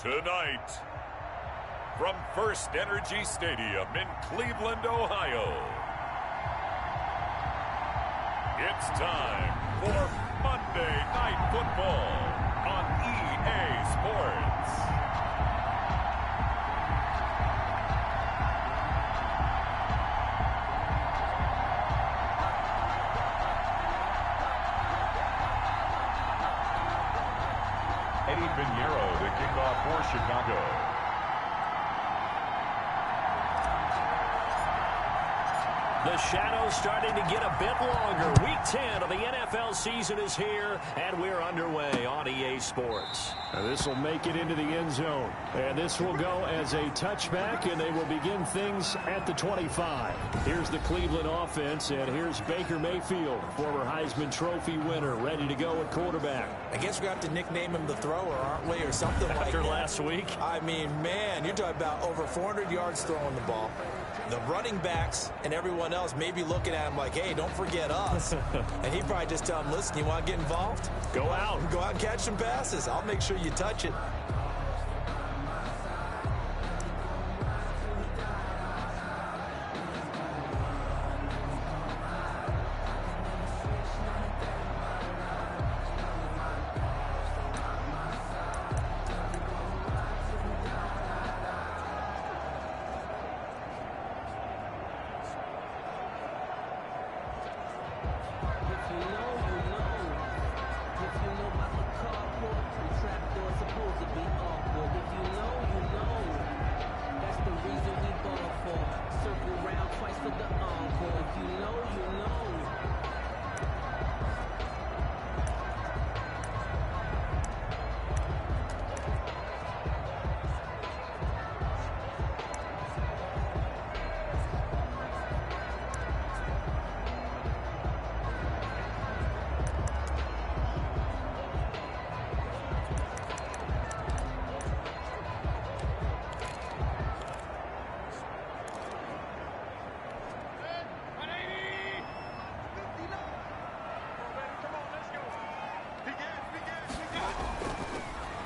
Tonight, from First Energy Stadium in Cleveland, Ohio, it's time for Monday Night Football on EA Sports. Eddie Pinheiro to kick off for Chicago. The shadow's starting to get a bit longer. Week 10 of the NFL season is here, and we're underway on EA Sports. This will make it into the end zone. And this will go as a touchback, and they will begin things at the 25. Here's the Cleveland offense, and here's Baker Mayfield, former Heisman Trophy winner, ready to go at quarterback. I guess we have to nickname him the thrower, aren't we, or something like that. After last week? I mean, man, you're talking about over 400 yards throwing the ball. The running backs and everyone else may be looking at him like, hey, don't forget us. And he'd probably just tell them, listen, you want to get involved? Go out. Go out and catch some passes. I'll make sure you touch it.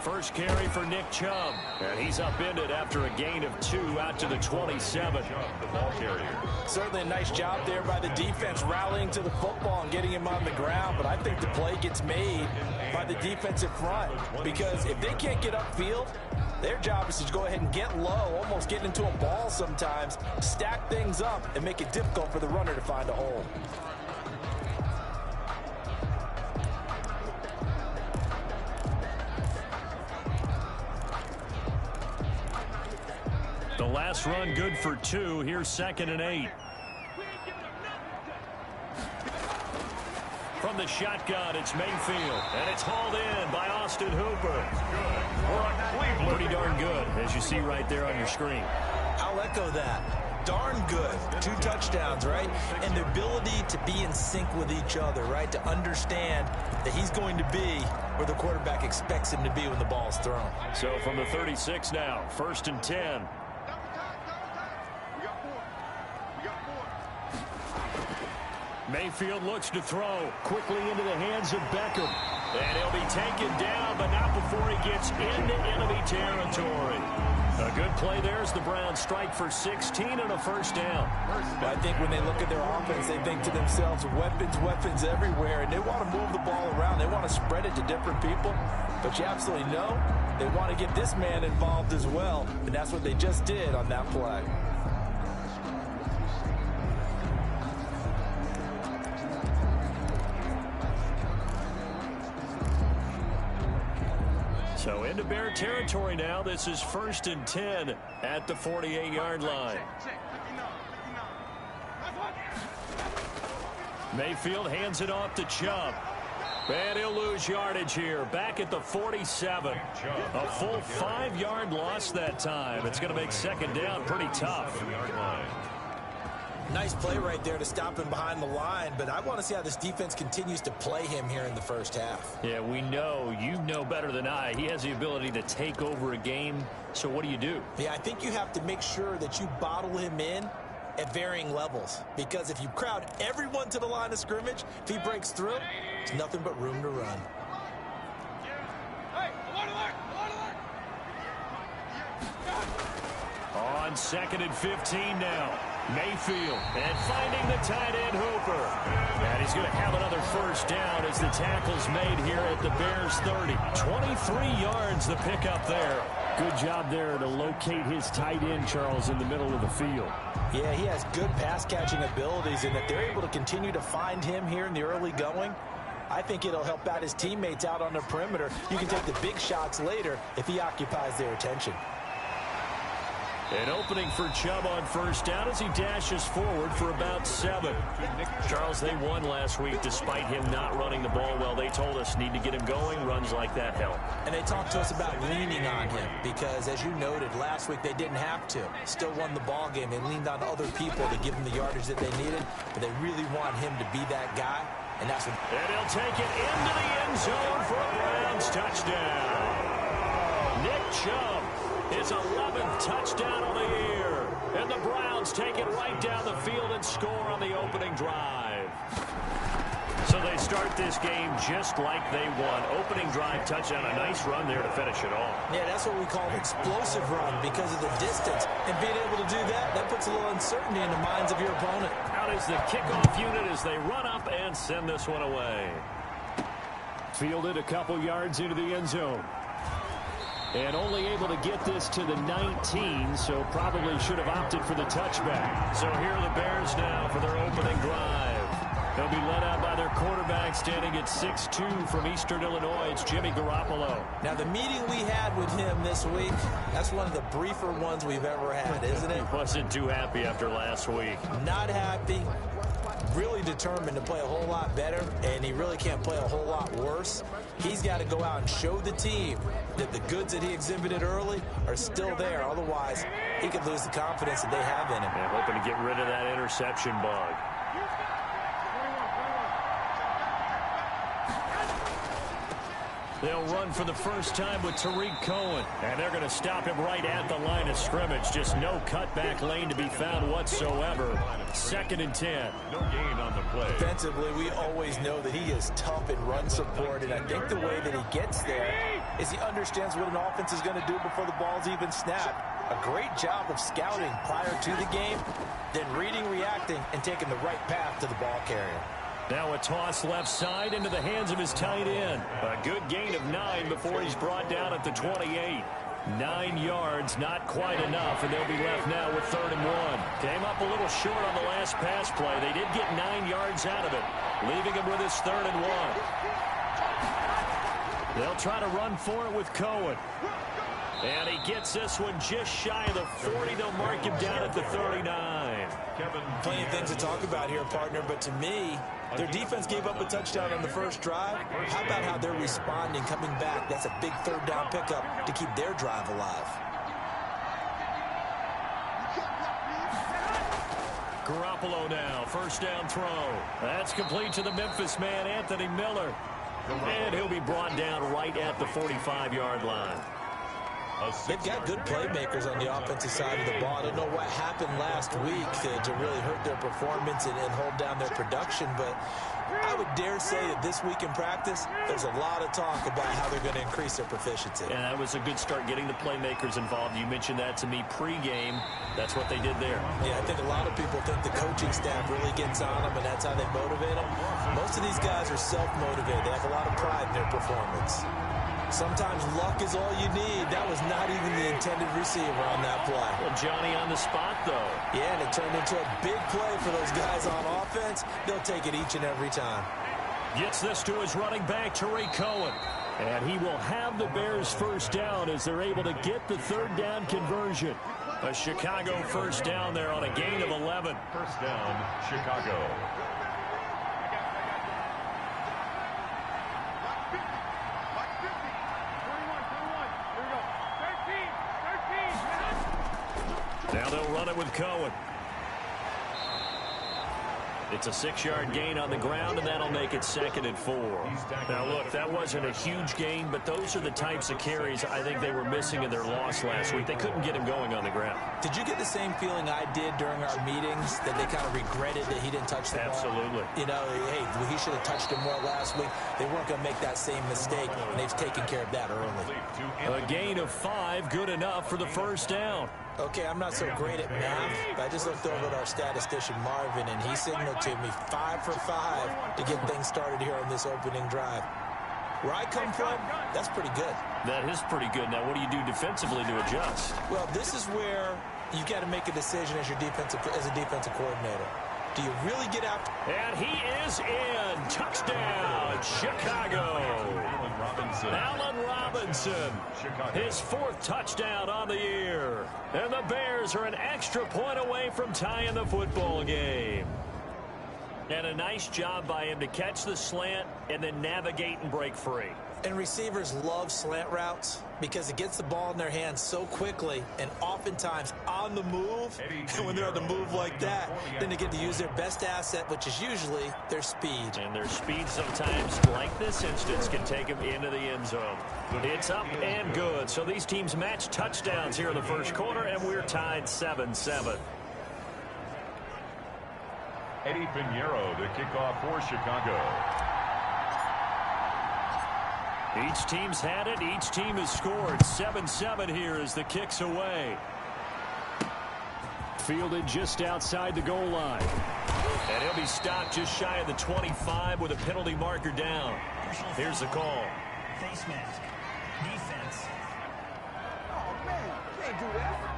First carry for Nick Chubb, and he's upended after a gain of 2 out to the 27. The ball carrier. Certainly a nice job there by the defense rallying to the football and getting him on the ground, but I think the play gets made by the defensive front because if they can't get upfield, their job is to go ahead and get low, almost get into a ball sometimes, stack things up, and make it difficult for the runner to find a hole. The last run good for 2. Here's 2nd and 8. From the shotgun, it's Mayfield, and it's hauled in by Austin Hooper. Good for a Cleveland. Pretty darn good, as you see right there on your screen. I'll echo that. Darn good. 2 touchdowns, right? And the ability to be in sync with each other, right? To understand that he's going to be where the quarterback expects him to be when the ball's thrown. So from the 36 now, 1st and 10. Mayfield looks to throw quickly into the hands of Beckham. And he'll be taken down, but not before he gets into enemy territory. A good play there as the Browns strike for 16 and a first down. I think when they look at their offense, they think to themselves, weapons, weapons everywhere, and they want to move the ball around. They want to spread it to different people. But you absolutely know they want to get this man involved as well, and that's what they just did on that play. So into Bear territory now. This is 1st and 10 at the 48-yard line. Mayfield hands it off to Chubb. And he'll lose yardage here. Back at the 47. A full 5-yard loss that time. It's going to make 2nd down pretty tough. Nice play right there to stop him behind the line, but I want to see how this defense continues to play him here in the first half. Yeah, we know, you know better than I, he has the ability to take over a game. So what do you do? Yeah, I think you have to make sure that you bottle him in at varying levels, because if you crowd everyone to the line of scrimmage, if he breaks through, there's nothing but room to run. On 2nd and 15 now. Mayfield and finding the tight end Hooper. And he's going to have another first down as the tackle's made here at the Bears 30. 23 yards the pickup there. Good job there to locate his tight end, Charles, in the middle of the field. Yeah, he has good pass-catching abilities, and if they're able to continue to find him here in the early going, I think it'll help out his teammates out on the perimeter. You can take the big shots later if he occupies their attention. An opening for Chubb on first down as he dashes forward for about 7. Charles, they won last week despite him not running the ball well. They told us need to get him going. Runs like that help. And they talked to us about leaning on him because, as you noted, last week they didn't have to. Still won the ball game. They leaned on other people to give them the yardage that they needed, but they really want him to be that guy, and that's what. And he'll take it into the end zone for a Browns touchdown. Nick Chubb. His 11th touchdown of the year. And the Browns take it right down the field and score on the opening drive. So they start this game just like they won. Opening drive touchdown, a nice run there to finish it off. Yeah, that's what we call an explosive run because of the distance. And being able to do that, that puts a little uncertainty in the minds of your opponent. Out is the kickoff unit as they run up and send this one away. Fielded a couple yards into the end zone. And only able to get this to the 19, so probably should have opted for the touchback. So here are the Bears now for their opening drive. They'll be led out by their quarterback standing at 6'2" from Eastern Illinois. It's Jimmy Garoppolo. Now, the meeting we had with him this week, that's one of the briefer ones we've ever had, isn't it? He wasn't too happy after last week. Not happy. Really determined to play a whole lot better, and he really can't play a whole lot worse. He's got to go out and show the team that the goods that he exhibited early are still there. Otherwise, he could lose the confidence that they have in him. Yeah, hoping to get rid of that interception bug. They'll run for the first time with Tariq Cohen. And they're going to stop him right at the line of scrimmage. Just no cutback lane to be found whatsoever. 2nd and 10. No gain on the play. Defensively, we always know that he is tough in run support. And I think the way that he gets there is he understands what an offense is going to do before the ball's even snapped. A great job of scouting prior to the game, then reading, reacting, and taking the right path to the ball carrier. Now a toss left side into the hands of his tight end. A good gain of 9 before he's brought down at the 28. 9 yards, not quite enough, and they'll be left now with 3rd and 1. Came up a little short on the last pass play. They did get 9 yards out of it, leaving him with his 3rd and 1. They'll try to run for it with Cohen. And he gets this one just shy of the 40. They'll mark him down at the 39. Plenty of things to talk about here, partner, but to me, their defense gave up a touchdown on the first drive. How about how they're responding, coming back? That's a big 3rd down pickup to keep their drive alive. Garoppolo now, 1st down throw. That's complete to the Memphis man, Anthony Miller. And he'll be brought down right at the 45-yard line. They've got good playmakers on the offensive side of the ball. I don't know what happened last week to really hurt their performance and hold down their production, but I would dare say that this week in practice, there's a lot of talk about how they're going to increase their proficiency. And that was a good start, getting the playmakers involved. You mentioned that to me pregame. That's what they did there. Yeah, I think a lot of people think the coaching staff really gets on them, and that's how they motivate them. Most of these guys are self-motivated. They have a lot of pride in their performance. Sometimes luck is all you need. That was not even the intended receiver on that play. Well, Johnny on the spot, though. Yeah, and it turned into a big play for those guys on offense. They'll take it each and every time. Gets this to his running back, Tariq Cohen. And he will have the Bears' first down as they're able to get the 3rd down conversion. A Chicago first down there on a gain of 11. First down, Chicago. Now they'll run it with Cohen. It's a 6-yard gain on the ground, and that'll make it 2nd and 4. Now, look, that wasn't a huge gain, but those are the types of carries I think they were missing in their loss last week. They couldn't get him going on the ground. Did you get the same feeling I did during our meetings, that they kind of regretted that he didn't touch the ball? Absolutely. You know, hey, he should have touched him more last week. They weren't going to make that same mistake, and they've taken care of that early. A gain of 5, good enough for the first down. Okay, I'm not so great at math, but I just looked over at our statistician, Marvin, and he signaled to me 5 for 5 to get things started here on this opening drive. Where I come from, that's pretty good. That is pretty good. Now, what do you do defensively to adjust? Well, this is where you got to make a decision as a defensive coordinator. Do you really get after? And he is in. Touchdown, Chicago. Allen Robinson, his 4th touchdown on the year. And the Bears are an extra point away from tying the football game. And a nice job by him to catch the slant and then navigate and break free. And receivers love slant routes because it gets the ball in their hands so quickly and oftentimes on the move. And when they're on the move like that, then they get to use their best asset, which is usually their speed. And their speed sometimes, like this instance, can take them into the end zone. It's up and good. So these teams match touchdowns here in the first quarter, and we're tied 7-7. Eddie Pinheiro to kick off for Chicago. Each team's had it. Each team has scored. 7-7 here as the kick's away. Fielded just outside the goal line. And he'll be stopped just shy of the 25 with a penalty marker down. Here's the call. Face mask. Defense. Oh, man. You can't do that.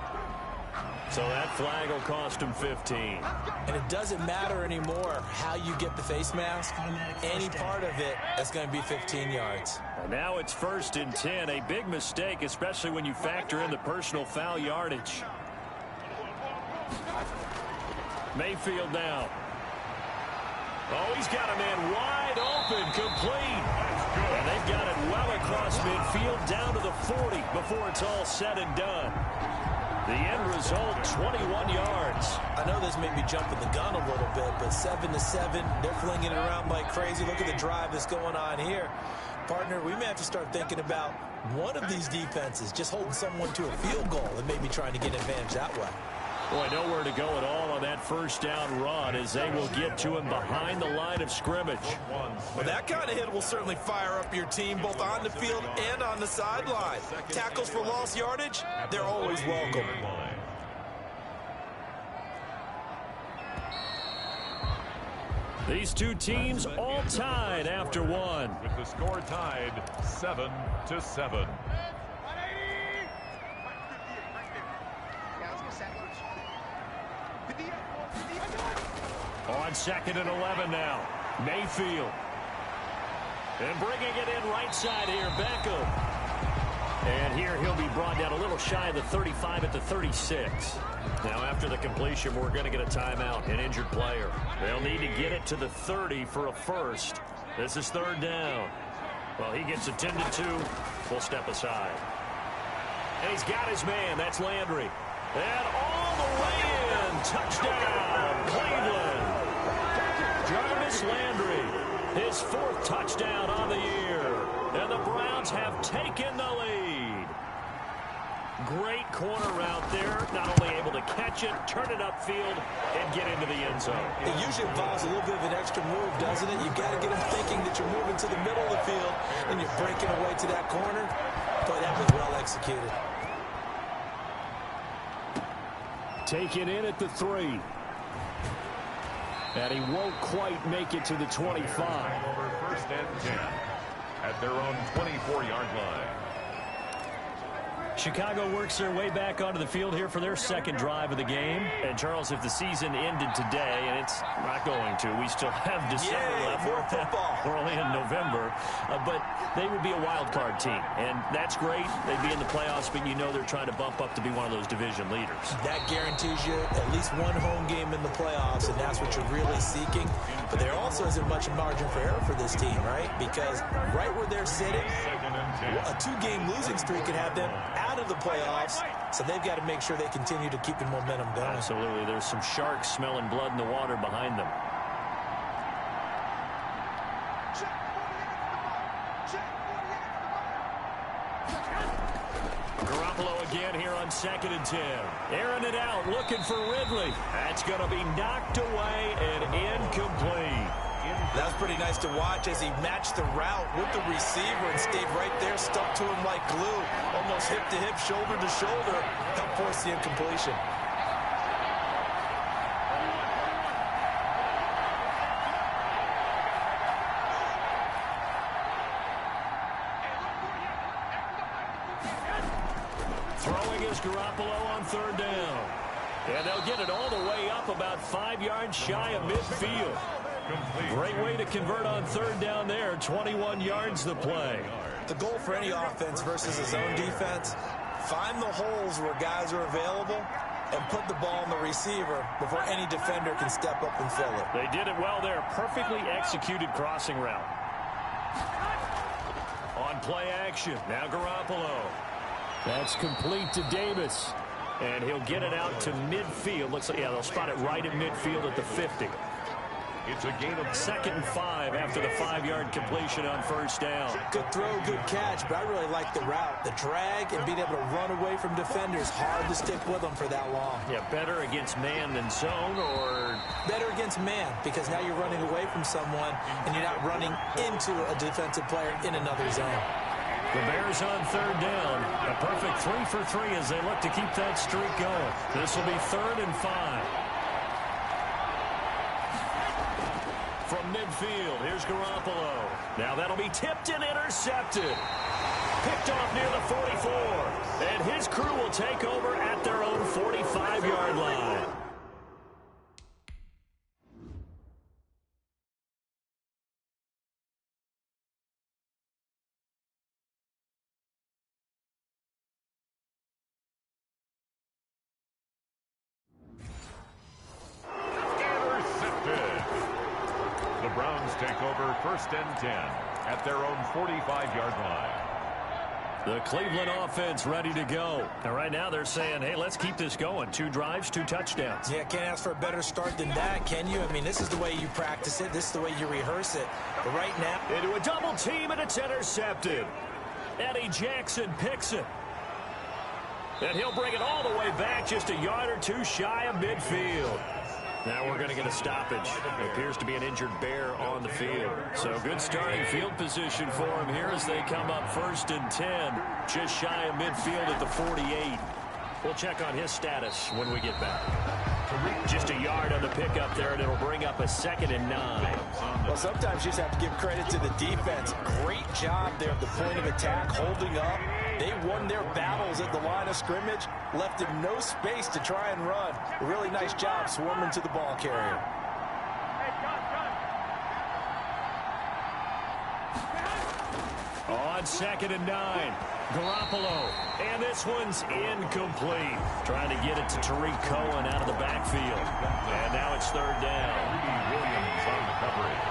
So that flag will cost him 15. And it doesn't matter anymore how you get the face mask. Any part of it, that's going to be 15 yards. And now it's 1st and 10. A big mistake, especially when you factor in the personal foul yardage. Mayfield now. Oh, he's got a man wide open, complete. And they've got it well across midfield down to the 40 before it's all said and done. The end result, 21 yards. I know this made me jump in the gun a little bit, but 7-7, they're flinging it around like crazy. Look at the drive that's going on here. Partner, we may have to start thinking about one of these defenses just holding someone to a field goal and maybe trying to get an advantage that way. Boy, nowhere to go at all on that first down run as they will get to him behind the line of scrimmage. Well, that kind of hit will certainly fire up your team both on the field and on the sideline. Tackles for lost yardage, they're always welcome. These two teams all tied after one. With the score tied 7-7. On 2nd and 11 now. Mayfield. And bringing it in right side here, Beckham. And here he'll be brought down a little shy of the 35 at the 36. Now after the completion, we're going to get a timeout, an injured player. They'll need to get it to the 30 for a first. This is 3rd down. Well, he gets attended to. We'll step aside. And he's got his man. That's Landry. And all the way in. Touchdown, Cleveland. Jarvis Landry, his 4th touchdown on the year. And the Browns have taken the lead. Great corner route there. Not only able to catch it, turn it upfield, and get into the end zone. It usually involves a little bit of an extra move, doesn't it? You've got to get them thinking that you're moving to the middle of the field and you're breaking away to that corner. But that was well executed. Taken in at the 3. And he won't quite make it to the 25. Over 1st and 10 at their own 24-yard line. Chicago works their way back onto the field here for their 2nd drive of the game. And, Charles, if the season ended today, and it's not going to, we still have December left. More football. We're only in November. But they would be a wild card team. And that's great. They'd be in the playoffs, but you know they're trying to bump up to be one of those division leaders. That guarantees you at least one home game in the playoffs, and that's what you're really seeking. But there also isn't much margin for error for this team, right? Because right where they're sitting, a 2-game losing streak could have them out of the playoffs, so they've got to make sure they continue to keep the momentum going. Absolutely. There's some sharks smelling blood in the water behind them. Garoppolo again here on 2nd and 10. Airing it out, looking for Ridley. That's going to be knocked away and incomplete. That was pretty nice to watch as he matched the route with the receiver and stayed right there, stuck to him like glue, almost hip to hip, shoulder to shoulder, helped force the incompletion. Throwing is Garoppolo on third down. And they'll get it all the way up about 5 yards shy of midfield. Great way to convert on third down there. 21 yards the play. The goal for any offense versus a zone defense, find the holes where guys are available and put the ball on the receiver before any defender can step up and fill it. They did it well there. Perfectly executed crossing route. On play action. Now Garoppolo. That's complete to Davis. And he'll get it out to midfield. Looks like, yeah, they'll spot it right at midfield at the 50. It's a gain of 2nd and 5 after the 5-yard completion on first down. Good throw, good catch, but I really like the route. The drag and being able to run away from defenders. Hard to stick with them for that long. Yeah, better against man than zone, or? Better against man, because now you're running away from someone and you're not running into a defensive player in another zone. The Bears on third down. A perfect 3 for 3 as they look to keep that streak going. This will be 3rd and 5. From midfield, here's Garoppolo. Now that'll be tipped and intercepted. Picked off near the 44. And his crew will take over at their own 45-yard line. The Browns take over 1st and 10 at their own 45-yard line. The Cleveland offense ready to go. And right now they're saying, hey, let's keep this going. 2 drives, 2 touchdowns. Yeah, can't ask for a better start than that, can you? I mean, this is the way you practice it. This is the way you rehearse it. But right now, into a double team, and it's intercepted. Eddie Jackson picks it. And he'll bring it all the way back just a yard or 2 shy of midfield. Now we're going to get a stoppage. It appears to be an injured Bear on the field. So good starting field position for him here as they come up 1st and 10. Just shy of midfield at the 48. We'll check on his status when we get back. Just a yard on the pickup there, and it'll bring up a 2nd and 9. Well, sometimes you just have to give credit to the defense. Great job there at the point of attack, holding up. They won their battles at the line of scrimmage, left him no space to try and run. A really nice job swarming to the ball carrier. On 2nd and 9, Garoppolo, and this one's incomplete. Trying to get it to Tariq Cohen out of the backfield. And now it's 3rd down. Rudy Williams on the coverage.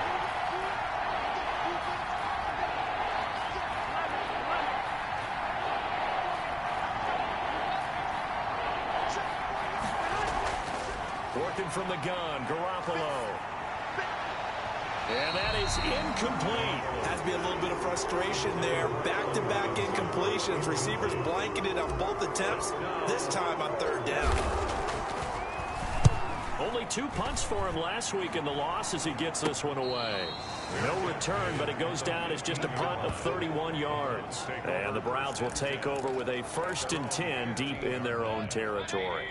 Working from the gun, Garoppolo. And that is incomplete. Has to be a little bit of frustration there. Back-to-back incompletions. Receivers blanketed on both attempts, this time on 3rd down. Only 2 punts for him last week in the loss as he gets this one away. No return, but it goes down as just a punt of 31 yards. And the Browns will take over with a 1st and 10 deep in their own territory.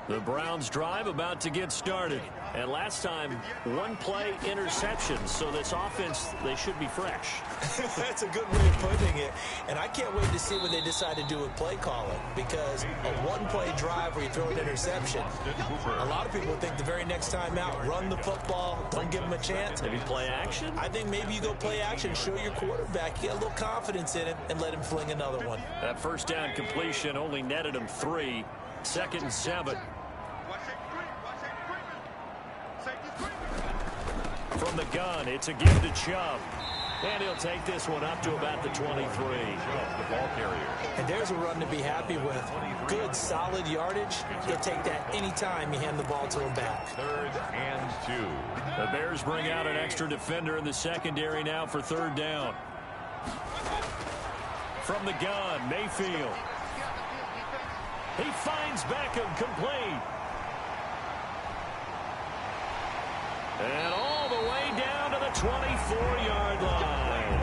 The Browns drive about to get started. And last time, 1-play interceptions. So this offense, they should be fresh. That's a good way of putting it. And I can't wait to see what they decide to do with play calling. Because a 1-play drive where you throw an interception, a lot of people think the very next time out, run the football, don't give them a chance. Maybe play action? I think maybe you go play action, show your quarterback, get a little confidence in it, and let him fling another one. That 1st down completion only netted him 3. 2nd and 7. From the gun, it's a give to Chubb. And he'll take this one up to about the 23. The ball carrier. And there's a run to be happy with. Good, solid yardage. He'll take that anytime you hand the ball to him back. 3rd and 2. The Bears bring out an extra defender in the secondary now for 3rd down. From the gun, Mayfield. He finds Beckham complete. And all the way down to 24-yard line.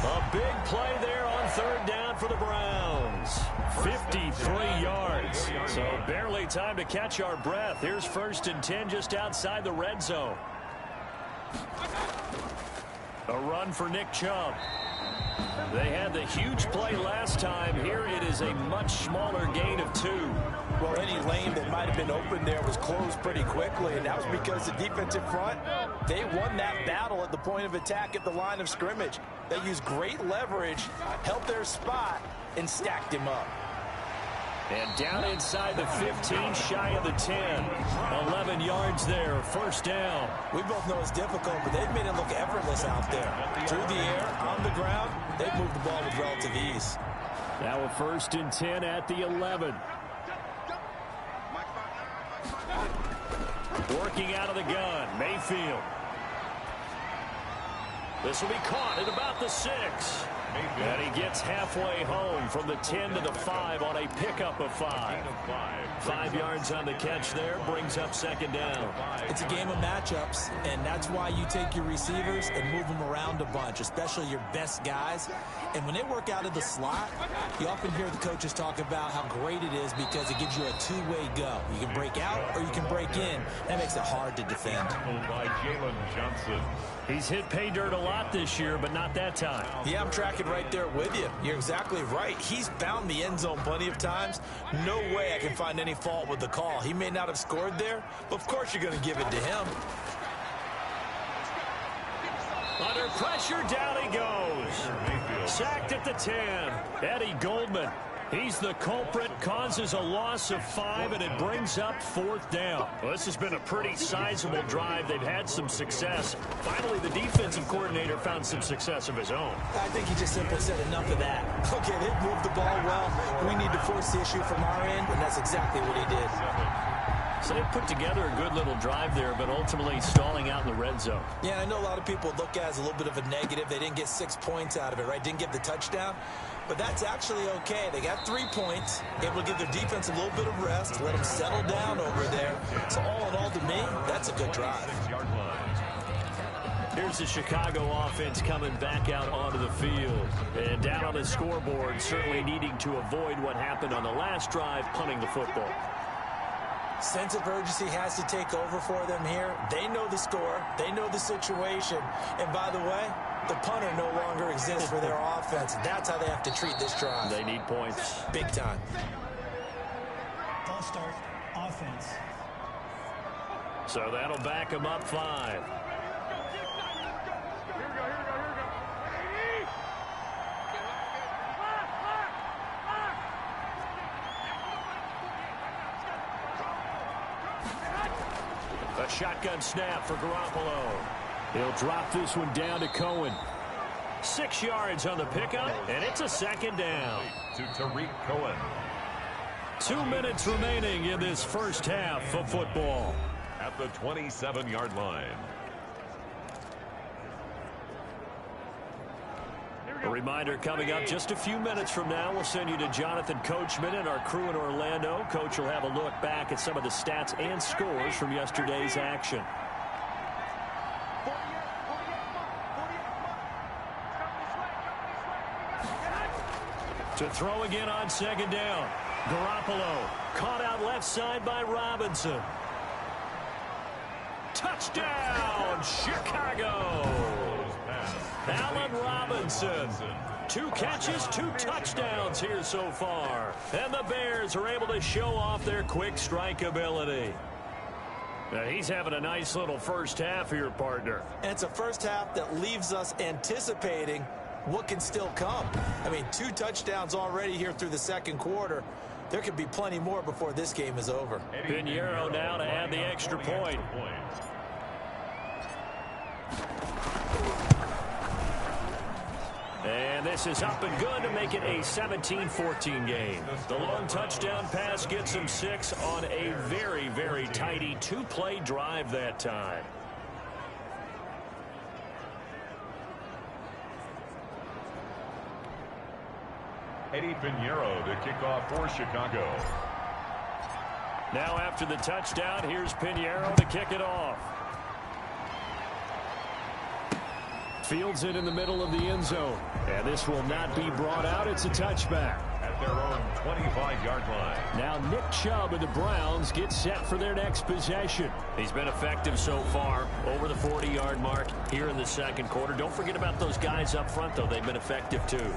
A big play there on third down for the Browns. 53 yards. So barely time to catch our breath. Here's 1st and 10 just outside the red zone. A run for Nick Chubb. They had the huge play last time. Here it is a much smaller gain of 2. Well, any lane that might have been open there was closed pretty quickly, and that was because the defensive front, they won that battle at the point of attack at the line of scrimmage. They used great leverage, held their spot, and stacked him up. And down inside the 15, shy of the 10. 11 yards there, 1st down. We both know it's difficult, but they've made it look effortless out there. Through the air, on the ground, they've moved the ball with relative ease. Now a 1st and 10 at the 11. Working out of the gun, Mayfield. This will be caught at about the 6. And he gets halfway home from the 10 to the 5 on a pickup of 5. 5 yards on the catch there, brings up 2nd down. It's a game of matchups, and that's why you take your receivers and move them around a bunch, especially your best guys. And when they work out of the slot, you often hear the coaches talk about how great it is because it gives you a two-way go. You can break out or you can break in. That makes it hard to defend. By Jalen Johnson. He's hit pay dirt a lot this year, but not that time. Yeah, I'm tracking right there with you. You're exactly right. He's found the end zone plenty of times. No way I can find any fault with the call. He may not have scored there, but of course you're going to give it to him. Under pressure, down he goes. Sacked at the 10. Eddie Goldman. He's the culprit, causes a loss of 5, and it brings up 4th down. Well, this has been a pretty sizable drive. They've had some success. Finally, the defensive coordinator found some success of his own. I think he just simply said enough of that. Okay, they've moved the ball well. We need to force the issue from our end, and that's exactly what he did. So they put together a good little drive there, but ultimately stalling out in the red zone. Yeah, I know a lot of people look at it as a little bit of a negative. They didn't get 6 points out of it, right? Didn't get the touchdown. But that's actually okay. They got 3 points, able to give their defense a little bit of rest, let them settle down over there. So all in all, to me, that's a good drive. Here's the Chicago offense coming back out onto the field. And down on the scoreboard, certainly needing to avoid what happened on the last drive, punting the football. Sense of urgency has to take over for them here. They know the score. They know the situation. And by the way, the punter no longer exists for their offense. That's how they have to treat this drive. They need points. Big time. Ball start, offense. So that'll back them up 5. A shotgun snap for Garoppolo. He'll drop this one down to Cohen. 6 yards on the pickup, and it's a 2nd down. To Tariq Cohen. 2 minutes remaining in this first half of football. At the 27-yard line. A reminder coming up just a few minutes from now, we'll send you to Jonathan Coachman and our crew in Orlando. Coach will have a look back at some of the stats and scores from yesterday's action. To throw again on 2nd down. Garoppolo caught out left side by Robinson. Touchdown, Chicago! Allen Robinson. 2 catches, 2 touchdowns here so far. And the Bears are able to show off their quick strike ability. Now, he's having a nice little first half here, partner. And it's a first half that leaves us anticipating what can still come. I mean, 2 touchdowns already here through the second quarter. There could be plenty more before this game is over. Pinheiro now to add the extra point. And this is up and good to make it a 17-14 game. The long touchdown pass gets him 6 on a very, very tidy 2-play drive that time. Eddie Pinheiro to kick off for Chicago. Now after the touchdown, here's Pinheiro to kick it off. Fields it in the middle of the end zone. And this will not be brought out. It's a touchback. At their own 25-yard line. Now Nick Chubb of the Browns gets set for their next possession. He's been effective so far, over the 40-yard mark here in the second quarter. Don't forget about those guys up front, though. They've been effective, too.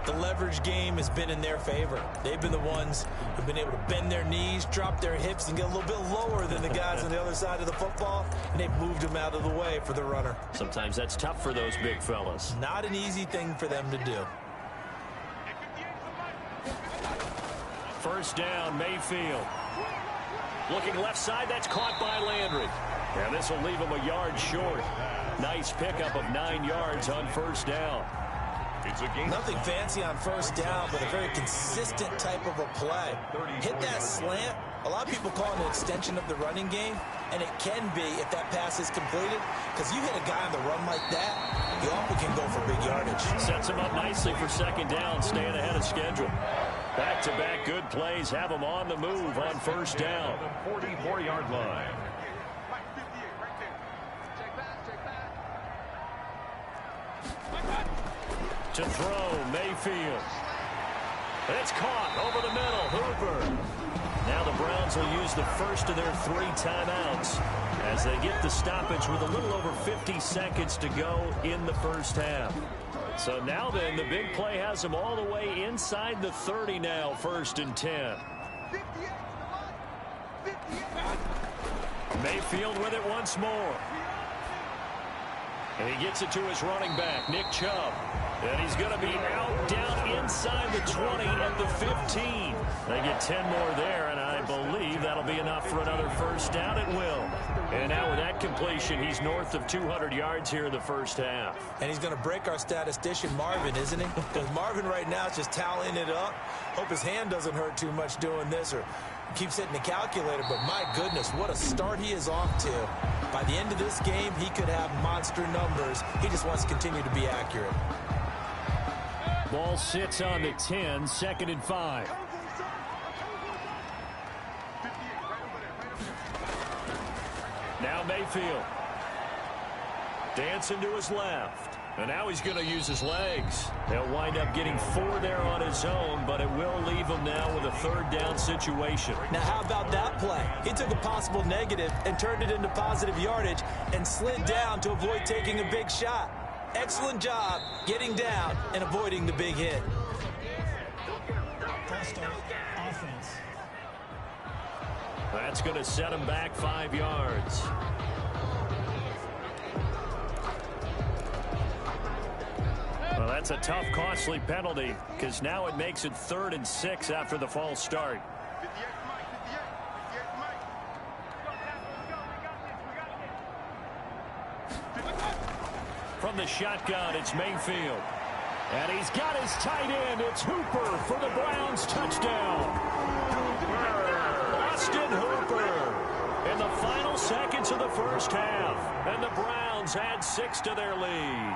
The leverage game has been in their favor. They've been the ones who've been able to bend their knees, drop their hips, and get a little bit lower than the guys on the other side of the football, and they've moved them out of the way for the runner. Sometimes that's tough for those big fellas. Not an easy thing for them to do. First down, Mayfield. Looking left side, that's caught by Landry. And this will leave him a yard short. Nice pickup of 9 yards on first down. It's a game. Nothing fancy on first down, but a very consistent type of a play. Hit that slant. A lot of people call it an extension of the running game, and it can be if that pass is completed, because you hit a guy on the run like that, you often can go for big yardage. Sets him up nicely for second down, staying ahead of schedule. Back-to-back good plays have him on the move on first down. The 44-yard line. To throw, Mayfield. It's caught over the middle, Hooper. Now the Browns will use the first of their 3 timeouts as they get the stoppage with a little over 50 seconds to go in the first half. So now then, the big play has them all the way inside the 30 now, 1st and 10. Mayfield with it once more. And he gets it to his running back, Nick Chubb. And he's going to be out down inside the 20 at the 15. They get 10 more there, and I believe that'll be enough for another first down. It will. And now with that completion, he's north of 200 yards here in the first half. And he's going to break our statistician, Marvin, isn't he? Because Marvin right now is just tallying it up. Hope his hand doesn't hurt too much doing this or keeps hitting the calculator. But my goodness, what a start he is off to. By the end of this game, he could have monster numbers. He just wants to continue to be accurate. Ball sits on the 10, 2nd and 5. Now Mayfield. Dancing to his left. And now he's going to use his legs. He'll wind up getting 4 there on his own, but it will leave him now with a 3rd down situation. Now, how about that play? He took a possible negative and turned it into positive yardage and slid down to avoid taking a big shot. Excellent job getting down and avoiding the big hit. Offense. That's going to set him back 5 yards. Well, that's a tough, costly penalty because now it makes it 3rd and 6 after the false start. From the shotgun, it's Mayfield. And he's got his tight end. It's Hooper for the Browns touchdown. Austin Hooper in the final seconds of the first half. And the Browns add 6 to their lead.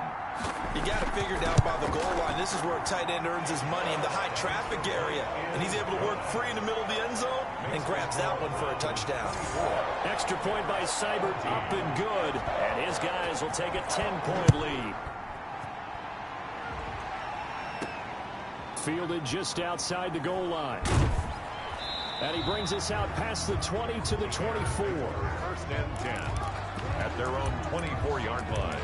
You got to figure it out by the goal line. This is where a tight end earns his money in the high traffic area. And he's able to work free in the middle of the end zone and grabs that one for a touchdown. Extra point by Seibert, up and good. And his guys will take a 10-point lead. Fielded just outside the goal line. And he brings us out past the 20 to the 24. 1st and 10 at their own 24-yard line.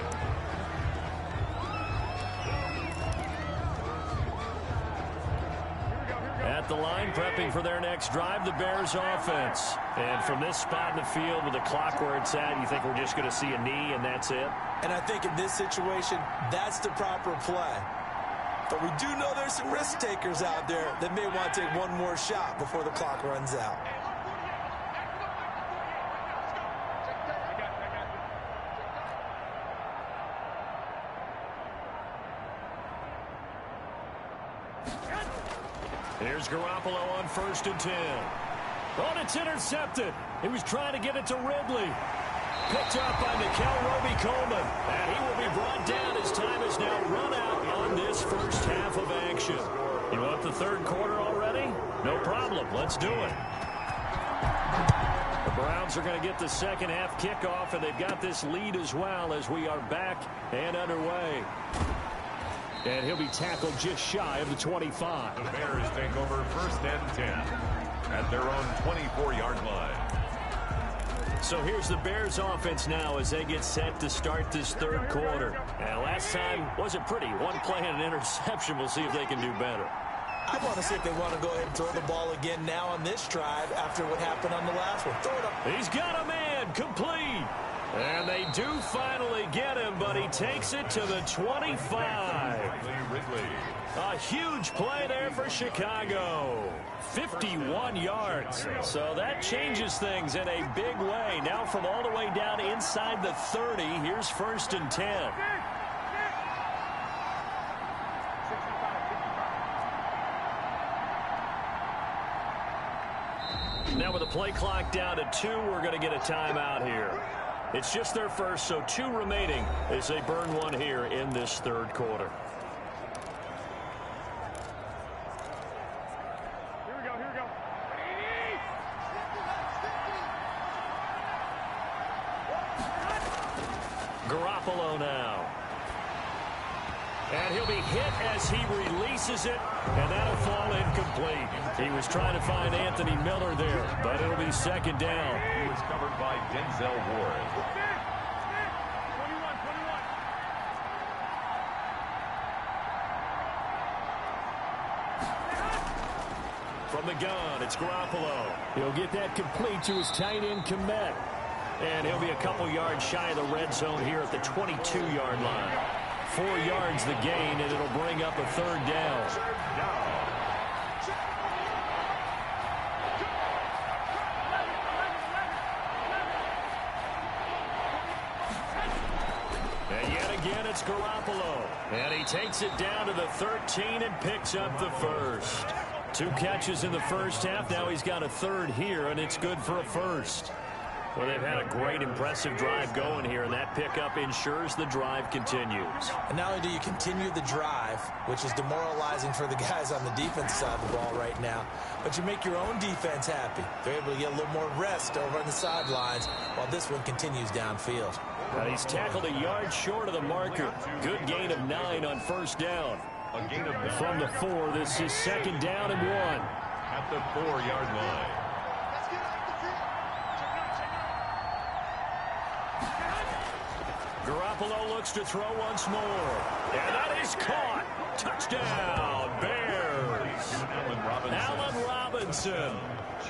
At the line, prepping for their next drive, the Bears offense. And from this spot in the field with the clock where it's at, you think we're just going to see a knee and that's it? And I think in this situation, that's the proper play. But we do know there's some risk takers out there that may want to take one more shot before the clock runs out. Here's Garoppolo on 1st and 10. Oh, it's intercepted. He was trying to get it to Ridley. Picked up by Mikel Roby-Coleman. And he will be brought down as time is now run out on this first half of action. You want the 3rd quarter already? No problem. Let's do it. The Browns are going to get the second half kickoff, and they've got this lead as well as we are back and underway. And he'll be tackled just shy of the 25. The Bears take over first and 10 at their own 24-yard line. So here's the Bears offense now as they get set to start this third quarter. And last time wasn't pretty. One play and an interception. We'll see if they can do better. I want to see if they want to go ahead and throw the ball again now on this drive after what happened on the last one. Throw it up. He's got a man complete. And they do finally get him, but he takes it to the 25. Ridley. A huge play there for Chicago. 51 yards. So that changes things in a big way. Now from all the way down inside the 30, here's first and 10. Now with the play clock down to 2, we're going to get a timeout here. It's just their first, so 2 remaining as they burn one here in this third quarter. Here we go. Garoppolo now. And he'll be hit as he releases it, and that'll fall incomplete. He was trying to find Anthony Miller there, but it'll be second down. He was covered by Denzel Ward. 21. From the gun, it's Garoppolo. He'll get that complete to his tight end, Kmet. And he'll be a couple yards shy of the red zone here at the 22-yard line. 4 yards the gain, and it'll bring up a third down. And yet again, it's Garoppolo. And he takes it down to the 13 and picks up the first. 2 catches in the first half. Now he's got a third here, and it's good for a first. Well, they've had a great, impressive drive going here, and that pickup ensures the drive continues. And not only do you continue the drive, which is demoralizing for the guys on the defense side of the ball right now, but you make your own defense happy. They're able to get a little more rest over on the sidelines while this one continues downfield. He's tackled a yard short of the marker. Good gain of 9 on first down. A gain of 9. From the 4, this is second down and 1. At the 4-yard line. Garoppolo looks to throw once more. And that is caught. Touchdown, Bears. Allen Robinson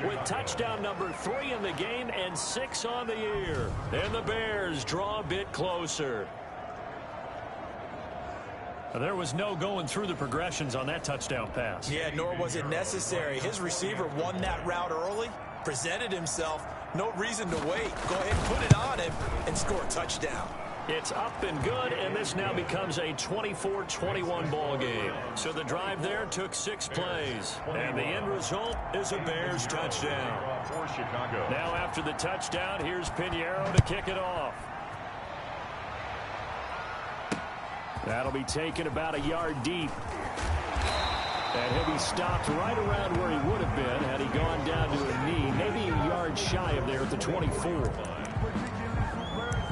with touchdown number 3 in the game and 6 on the year. And the Bears draw a bit closer. There was no going through the progressions on that touchdown pass. Yeah, nor was it necessary. His receiver won that route early, presented himself. No reason to wait. Go ahead and put it on him and score a touchdown. It's up and good, and this now becomes a 24-21 ball game. So the drive there took 6 plays, and the end result is a Bears touchdown. For Chicago. Now after the touchdown, here's Pinheiro to kick it off. That'll be taken about a yard deep. And he'll be stopped right around where he would have been had he gone down to a knee, maybe a yard shy of there at the 24.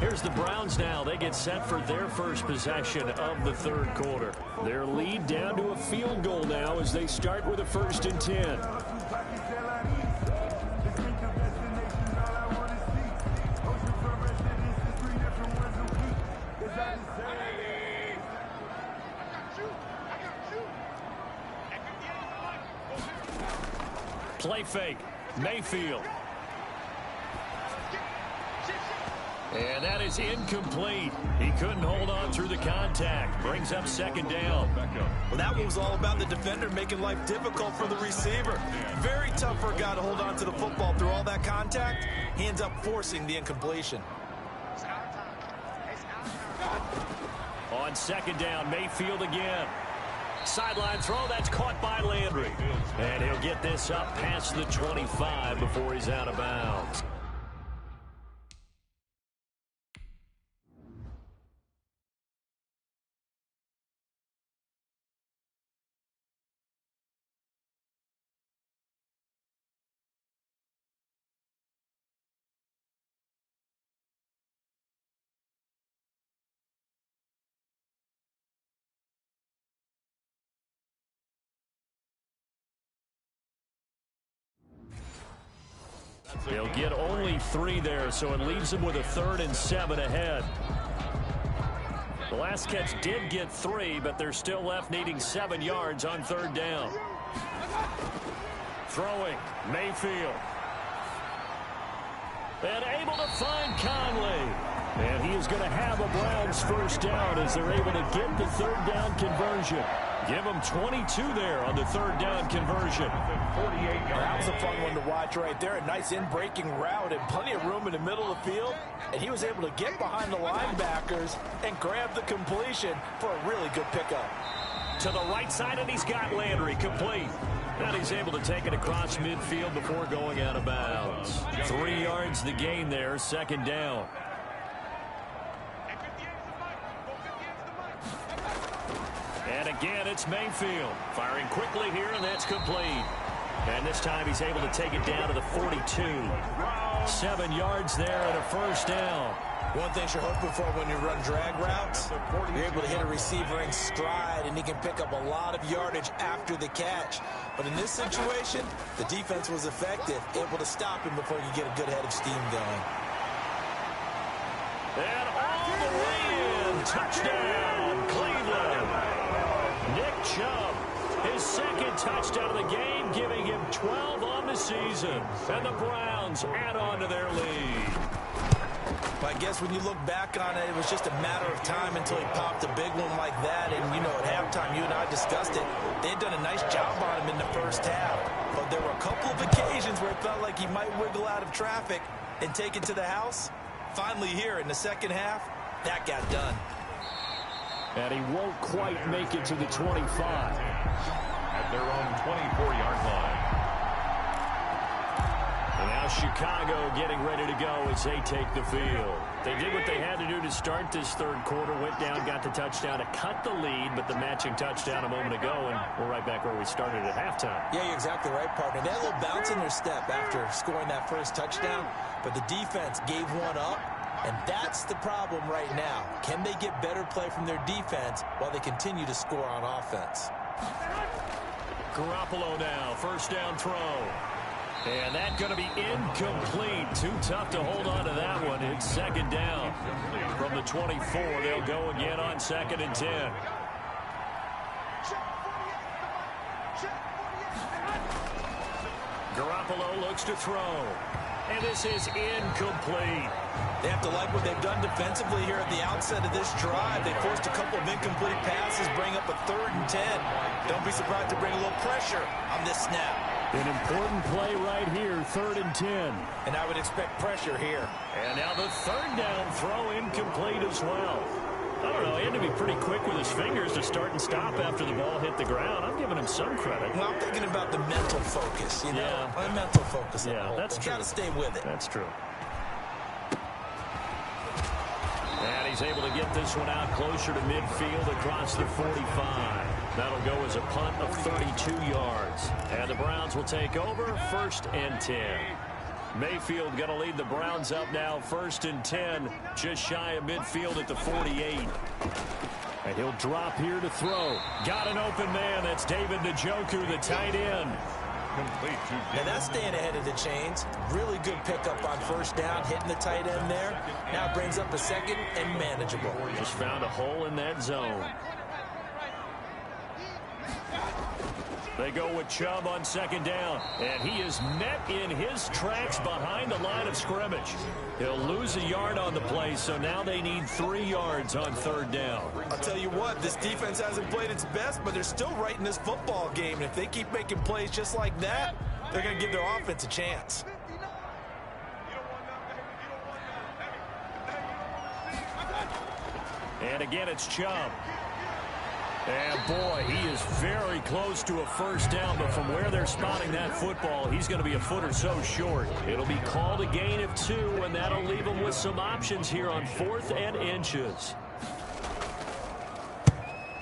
Here's the Browns now. They get set for their first possession of the third quarter. Their lead down to a field goal now as they start with a first and 10. Play fake. Mayfield. And that is incomplete. He couldn't hold on through the contact. Brings up second down. Well, that one was all about the defender making life difficult for the receiver. Very tough for a guy to hold on to the football through all that contact. He ends up forcing the incompletion. On second down, Mayfield again. Sideline throw, that's caught by Landry. And he'll get this up past the 25 before he's out of bounds. They'll get only 3 there, so it leaves them with a 3rd and 7 ahead. The last catch did get 3, but they're still left needing 7 yards on 3rd down. Throwing, Mayfield. And able to find Conley. And he is going to have a Browns 1st down as they're able to get the 3rd down conversion. Give them 22 there on the 3rd down conversion. That was a fun one to watch right there. A nice in-breaking route and plenty of room in the middle of the field. And he was able to get behind the linebackers and grab the completion for a really good pickup. To the right side, and he's got Landry complete. And he's able to take it across midfield before going out of bounds. 3 yards the gain there, 2nd down. And again, it's Mayfield. Firing quickly here, and that's complete. And this time he's able to take it down to the 42. 7 yards there and a 1st down. One thing you're hoping for when you run drag routes, you're able to hit a receiver in stride, and he can pick up a lot of yardage after the catch. But in this situation, the defense was effective, able to stop him before you get a good head of steam going. And all the way in. Touchdown, Cleveland. Nick Chubb, his 2nd touchdown of the game, giving him 12 on the season. And the Browns add on to their lead. I guess when you look back on it, it was just a matter of time until he popped a big one like that. And, you know, at halftime, you and I discussed it. They had done a nice job on him in the 1st half. But there were a couple of occasions where it felt like he might wiggle out of traffic and take it to the house. Finally here in the 2nd half, that got done. And he won't quite make it to the 25. At their own 24-yard line. And now Chicago getting ready to go as they take the field. They did what they had to do to start this 3rd quarter. Went down, got the touchdown to cut the lead, but the matching touchdown a moment ago, and we're right back where we started at halftime. Yeah, you're exactly right, partner. They had a little bounce in their step after scoring that 1st touchdown, but the defense gave one up, and that's the problem right now. Can they get better play from their defense while they continue to score on offense? Garoppolo now, 1st down throw. And that's going to be incomplete. Too tough to hold on to that one. It's 2nd down. From the 24, they'll go again on 2nd and 10. Garoppolo looks to throw. And this is incomplete. They have to like what they've done defensively here at the outset of this drive. They forced a couple of incomplete passes, bring up a 3rd and 10. Don't be surprised to bring a little pressure on this snap. An important play right here, 3rd and 10. And I would expect pressure here. And now the 3rd down throw incomplete as well. I don't know, he had to be pretty quick with his fingers to start and stop after the ball hit the ground. I'm giving him some credit. Well, I'm thinking about the mental focus, you know? Yeah. The mental focus. Yeah, that's true. Got to stay with it. That's true. And he's able to get this one out closer to midfield across the 45. That'll go as a punt of 32 yards. And the Browns will take over 1st and 10. Mayfield going to lead the Browns up now 1st and 10. Just shy of midfield at the 48. And he'll drop here to throw. Got an open man. That's David Njoku, the tight end. Complete to Now that's staying ahead of the chains. Really good pickup on 1st down, hitting the tight end there. Now brings up a 2nd and manageable. Just found a hole in that zone. They go with Chubb on 2nd down, and he is met in his tracks behind the line of scrimmage. He'll lose a yard on the play, so now they need 3 yards on 3rd down. I'll tell you what, this defense hasn't played its best, but they're still right in this football game. And if they keep making plays just like that, they're going to give their offense a chance. And again, it's Chubb. And boy, he is very close to a 1st down, but from where they're spotting that football, he's going to be a foot or so short. It'll be called a gain of 2, and that'll leave him with some options here on 4th and inches.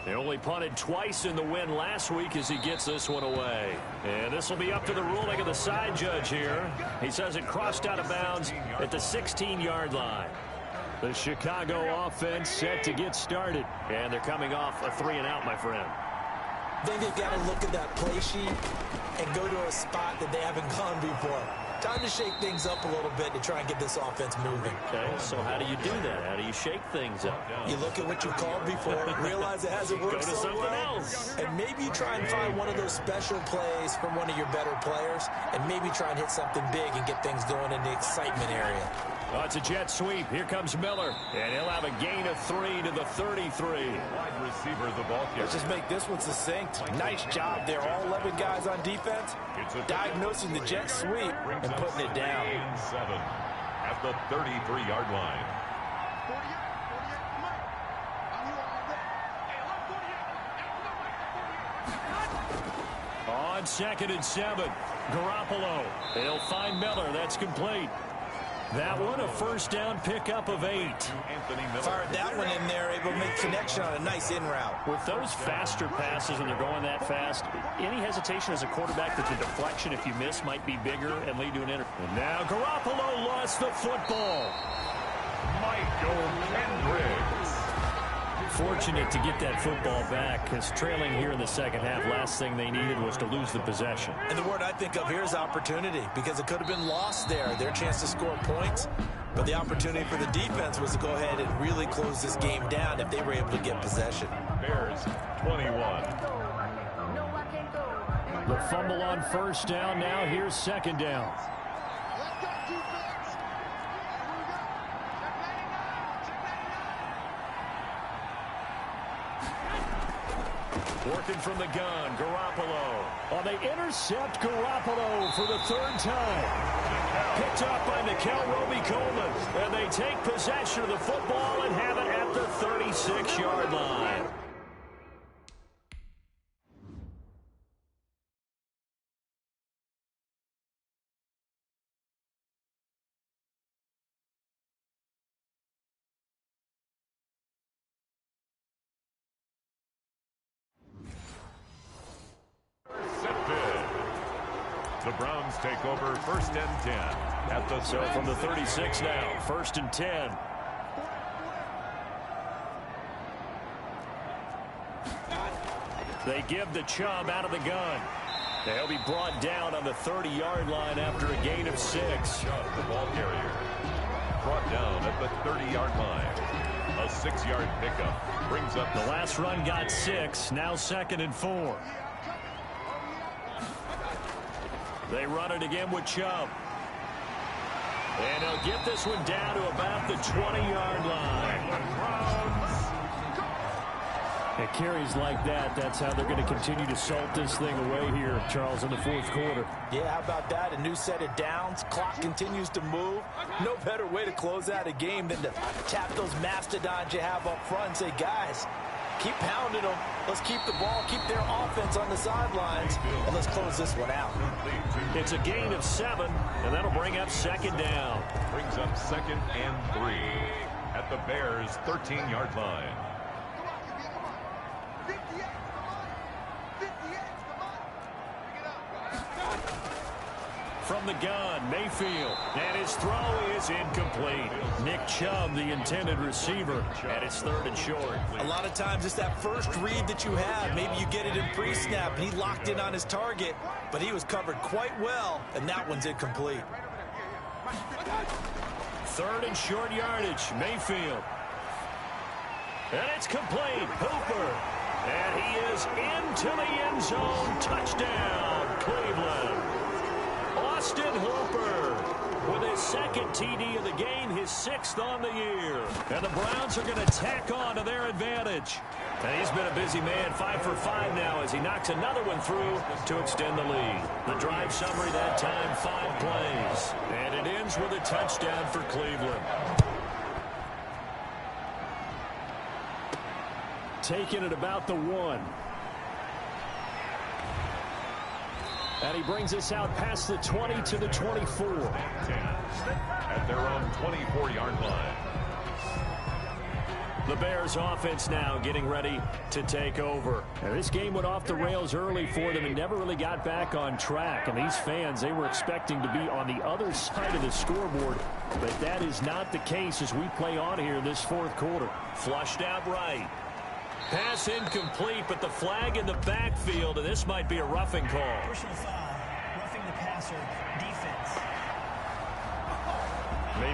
They only punted twice in the win last week as he gets this one away. And this will be up to the ruling of the side judge here. He says it crossed out of bounds at the 16-yard line. The Chicago offense set to get started. And they're coming off a 3-and-out, my friend. I think they've got to look at that play sheet and go to a spot that they haven't gone before. Time to shake things up a little bit to try and get this offense moving. Okay, so how do you do that? How do you shake things up? You look at what you called before, realize it hasn't worked Go to so something well, else. and maybe you try and find one of those special plays from one of your better players, and maybe try and hit something big and get things going in the excitement area. Oh, it's a jet sweep. Here comes Miller. And he'll have a gain of 3 to the 33. Wide receiver, the ball carrier. Let's just make this one succinct. Nice job there. All 11 guys on defense diagnosing the jet sweep and putting it down. Gain 7 at the 33-yard line. On 2nd and 7, Garoppolo. He'll find Miller. That's complete. That one, a first down pickup of 8. Anthony Miller. Fired that one in there, able to make connection on a nice in route. With those faster passes and they're going that fast, any hesitation as a quarterback that the deflection, if you miss, might be bigger and lead to an interception. And now Garoppolo lost the football. Michael Kendricks. Fortunate to get that football back, because trailing here in the second half, last thing they needed was to lose the possession. And the word I think of here is opportunity, because it could have been lost there, their chance to score points. But the opportunity for the defense was to go ahead and really close this game down if they were able to get possession. Bears 21. The fumble on first down. Now here's second down. Working from the gun, Garoppolo. Oh, they intercept Garoppolo for the 3rd time. Picked up by Nikel Roby-Coleman. And they take possession of the football and have it at the 36-yard line. The Browns take over 1st and 10 at the So from the 36 now, 1st and 10. They give the Chubb out of the gun. They'll be brought down on the 30-yard line after a gain of 6. Chubb, the ball carrier, brought down at the 30-yard line. A 6-yard pickup brings up The last run got 6. Now 2nd and 4. They run it again with Chubb. And they'll get this one down to about the 20-yard line. It carries like that. That's how they're going to continue to salt this thing away here, Charles, in the 4th quarter. Yeah, how about that? A new set of downs. Clock continues to move. No better way to close out a game than to tap those mastodons you have up front and say, guys, keep pounding them. Let's keep the ball, keep their offense on the sidelines, and let's close this one out. It's a gain of 7, and that'll bring up 2nd down. Brings up 2nd and 3 at the Bears' 13-yard line. From the gun, Mayfield. And his throw is incomplete. Nick Chubb, the intended receiver, and it's 3rd and short. A lot of times it's that first read that you have. Maybe you get it in pre-snap, and he locked in on his target, but he was covered quite well, and that one's incomplete. 3rd and short yardage, Mayfield. And it's complete. Hooper. And he is into the end zone. Touchdown, Cleveland. Austin Hooper with his 2nd TD of the game, his 6th on the year. And the Browns are going to tack on to their advantage. And he's been a busy man, 5 for 5 now as he knocks another one through to extend the lead. The drive summary that time, 5 plays. And it ends with a touchdown for Cleveland. Taking it about the 1. And he brings us out past the 20 to the 24. 10 at their own 24-yard line. The Bears offense now getting ready to take over. Now, this game went off the rails early for them and never really got back on track. And these fans, they were expecting to be on the other side of the scoreboard. But that is not the case as we play on here in this 4th quarter. Flushed out right. Pass incomplete, but the flag in the backfield, and this might be a roughing call. Personal foul, roughing the passer, defense.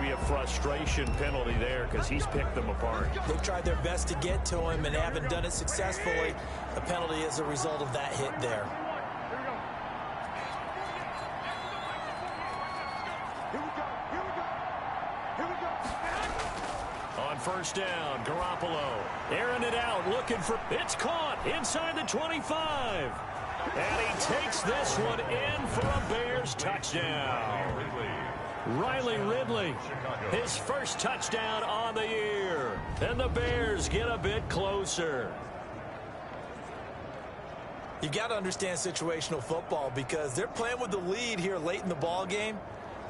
maybe a frustration penalty there because he's picked them apart. They've tried their best to get to him and haven't done it successfully. A penalty is a result of that hit there. On first down, Garoppolo airing it out, looking for, it's caught inside the 25. And he takes this one in for a Bears touchdown. Riley Ridley, his first touchdown on the year. And the Bears get a bit closer. You've got to understand situational football because they're playing with the lead here late in the ball game.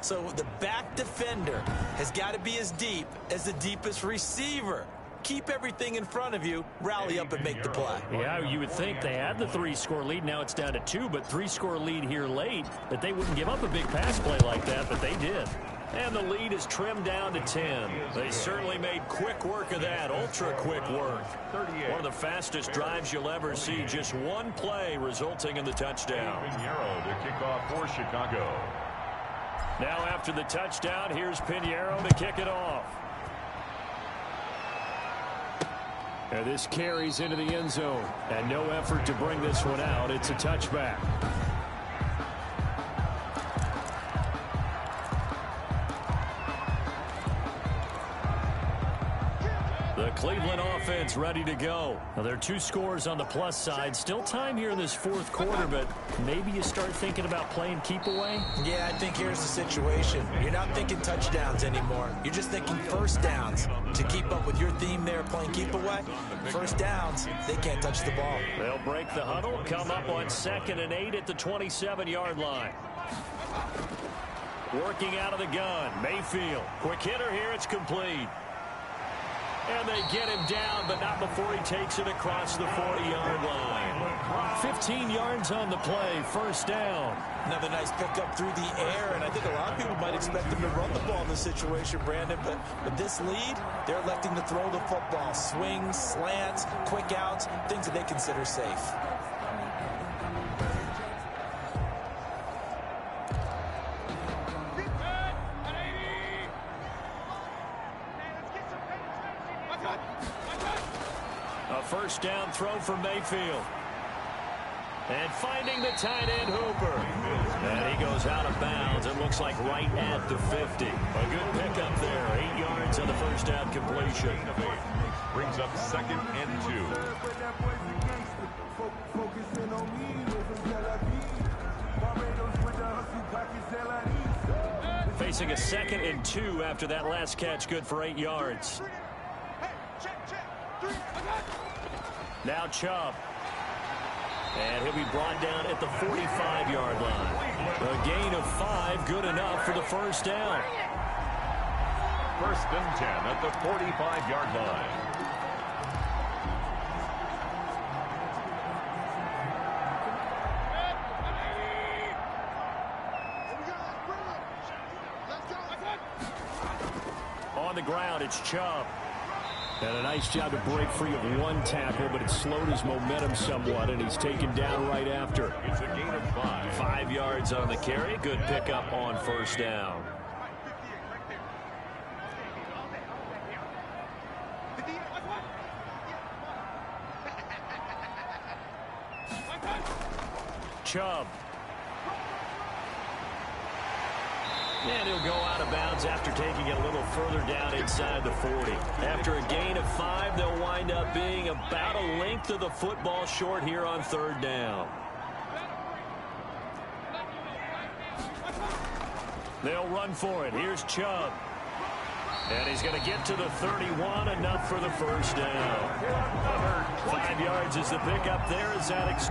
So the back defender has got to be as deep as the deepest receiver. Keep everything in front of you, rally up and make the play. Yeah, you would think they had the 3-score lead. Now it's down to 2, but 3-score lead here late, that they wouldn't give up a big pass play like that, but they did. And the lead is trimmed down to 10. They certainly made quick work of that, ultra-quick work. One of the fastest drives you'll ever see, just one play resulting in the touchdown. Pinheiro to kick off for Chicago. Now after the touchdown, here's Pinheiro to kick it off. And this carries into the end zone. And no effort to bring this one out. It's a touchback. The Cleveland offense ready to go. Now, there are 2 scores on the plus side. Still time here in this fourth quarter, but maybe you start thinking about playing keep away? Yeah, I think here's the situation. You're not thinking touchdowns anymore. You're just thinking first downs. To keep up with your theme there, playing keep away, first downs, they can't touch the ball. They'll break the huddle, come up on 2nd and 8 at the 27-yard line. Working out of the gun, Mayfield. Quick hitter here, it's complete. And they get him down, but not before he takes it across the 40-yard line. 15 yards on the play, first down. Another nice pickup through the air, and I think a lot of people might expect them to run the ball in this situation, Brandon, but with this lead, they're electing to throw the football. Swings, slants, quick outs, things that they consider safe. A first down throw for Mayfield. And finding the tight end, Hooper. And he goes out of bounds. It looks like right at the 50. A good pickup there. 8 yards on the first down completion. Brings up 2nd and 2. Facing a 2nd and 2 after that last catch, good for 8 yards. Now Chubb. And he'll be brought down at the 45-yard line. A gain of 5, good enough for the first down. 1st and 10 at the 45-yard line. On the ground, it's Chubb. And a nice job to break free of one tackle, but it slowed his momentum somewhat, and he's taken down right after. It's a gain of 5. 5 yards on the carry. Good pickup on first down. Chubb. And he'll go out of bounds after taking it a little further down inside the 40. After a gain of 5, they'll wind up being about a length of the football short here on 3rd down. They'll run for it. Here's Chubb. And he's going to get to the 31, enough for the first down. 5 yards is the pickup there as Alex.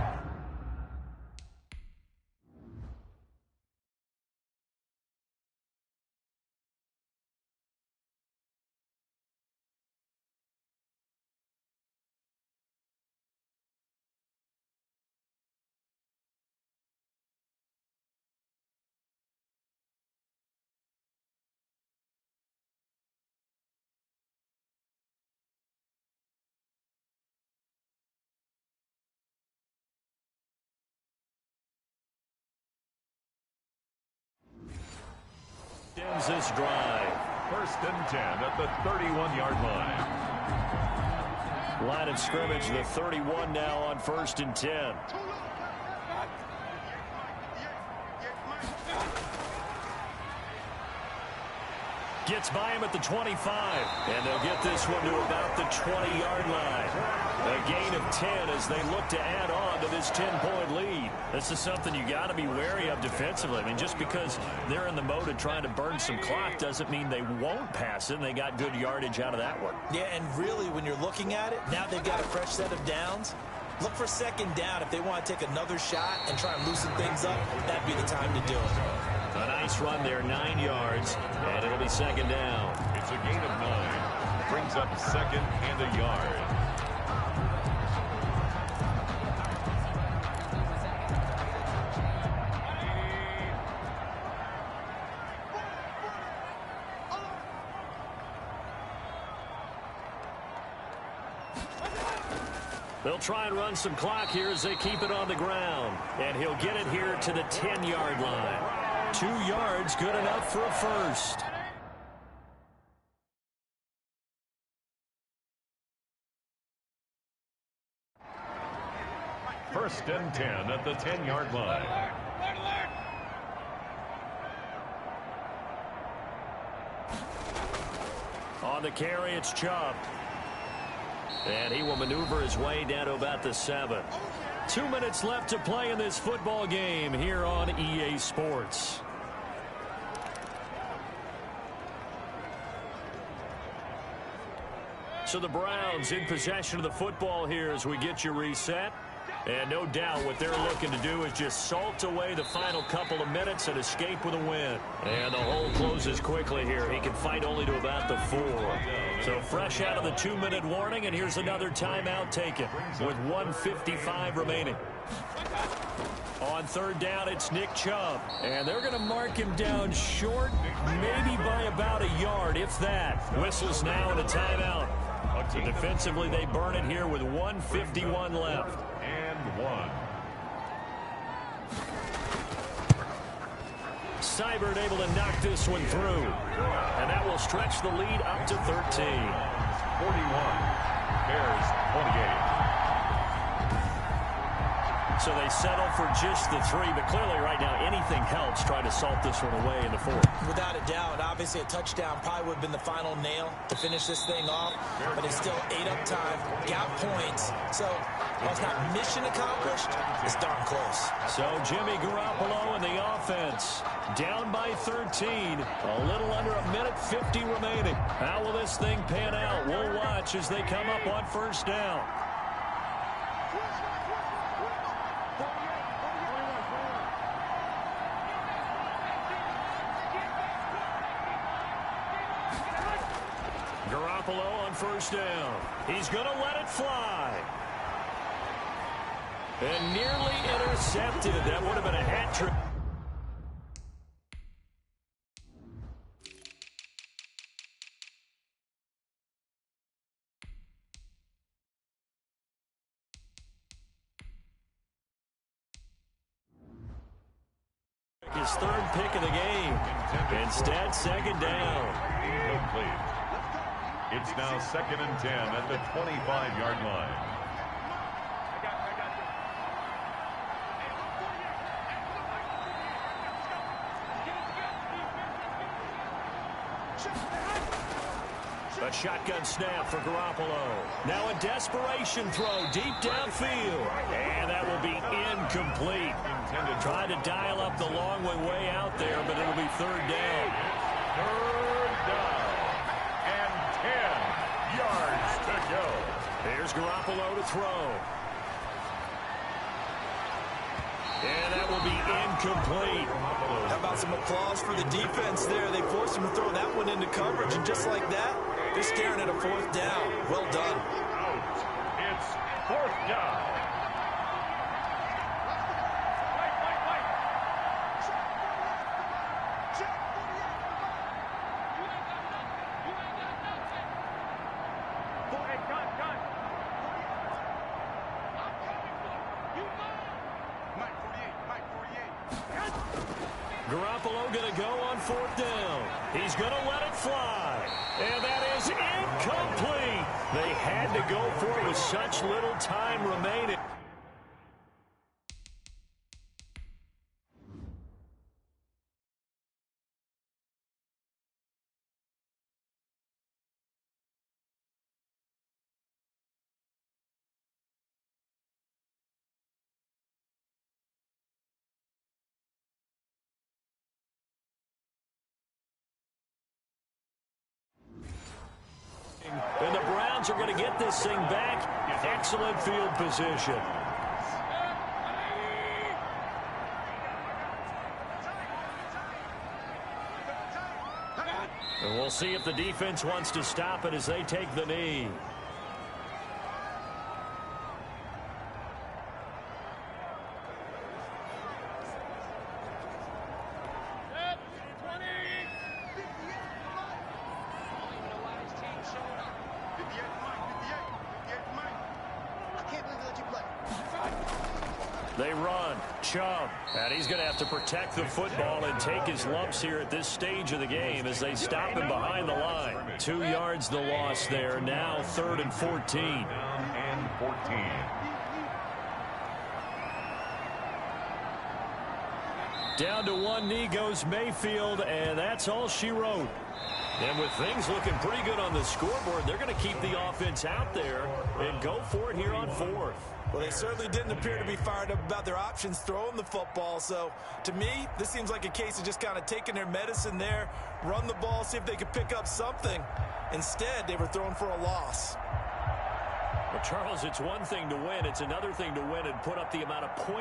Ends this drive. First and 10 at the 31-yard line. Line of scrimmage, the 31 now on first and 10. Gets by him at the 25, and they'll get this one to about the 20-yard line. A gain of 10 as they look to add on to this 10-point lead. This is something you got to be wary of defensively. I mean, just because they're in the mode of trying to burn some clock doesn't mean they won't pass it, and they got good yardage out of that one. Yeah, and really, when you're looking at it, now they've got a fresh set of downs. Look for second down. If they want to take another shot and try and loosen things up, that'd be the time to do it. A nice run there, 9 yards, and it'll be second down. It's a gain of 9. Brings up second and a yard. They'll try and run some clock here as they keep it on the ground. And he'll get it here to the 10-yard line. 2 yards, good enough for a first. First and 10 at the 10-yard line. On the carry, it's Chubb. And he will maneuver his way down to about the 7. 2 minutes left to play in this football game here on EA Sports. So the Browns in possession of the football here as we get you reset. And no doubt what they're looking to do is just salt away the final couple of minutes and escape with a win. And the hole closes quickly here. He can fight only to about the 4. So fresh out of the 2-minute warning, and here's another timeout taken with 1:55 remaining. On third down, it's Nick Chubb. And they're going to mark him down short, maybe by about a yard, if that. Whistles now and a timeout. So defensively, they burn it here with 1:51 left. And 1. Seibert able to knock this one through. And that will stretch the lead up to 13. 41. Bears 28. So they settle for just the 3, but clearly right now anything helps try to salt this one away in the 4th. Without a doubt, obviously a touchdown probably would have been the final nail to finish this thing off, but it's still 8 up time, got points, so while it's not mission accomplished, it's darn close. So Jimmy Garoppolo and the offense down by 13, a little under a minute 50 remaining. How will this thing pan out? We'll watch as they come up on first down. Garoppolo on first down. He's going to let it fly. And nearly intercepted. That would have been a hat trick. His 3rd pick of the game. Instead, second down. Incomplete. It's now second and 10 at the 25-yard line. A shotgun snap for Garoppolo. Now a desperation throw deep downfield. And that will be incomplete. Trying to dial up the long way out there, but it'll be 3rd down. 3rd down. And 10 yards to go. Here's Garoppolo to throw. And that will be incomplete. How about some applause for the defense there? They forced him to throw that one into coverage, and just like that, they're staring at a 4th down. Well done. Out. It's 4th down. Garoppolo going to go on 4th down. He's going to let it fly. And that is incomplete. They had to go for it with such little time remaining. And the Browns are going to get this thing back. Excellent field position. And we'll see if the defense wants to stop it as they take the knee. They run. Chubb. And he's going to have to protect the football and take his lumps here at this stage of the game as they stop him behind the line. 2 yards the loss there. Now 3rd and 14. And 14. Down to one knee goes Mayfield, and that's all she wrote. And with things looking pretty good on the scoreboard, they're going to keep the offense out there and go for it here on 4th. Well, they certainly didn't appear to be fired up about their options throwing the football. So, to me, this seems like a case of just kind of taking their medicine there, run the ball, see if they could pick up something. Instead, they were throwing for a loss. Well, Charles, it's one thing to win. It's another thing to win and put up the amount of points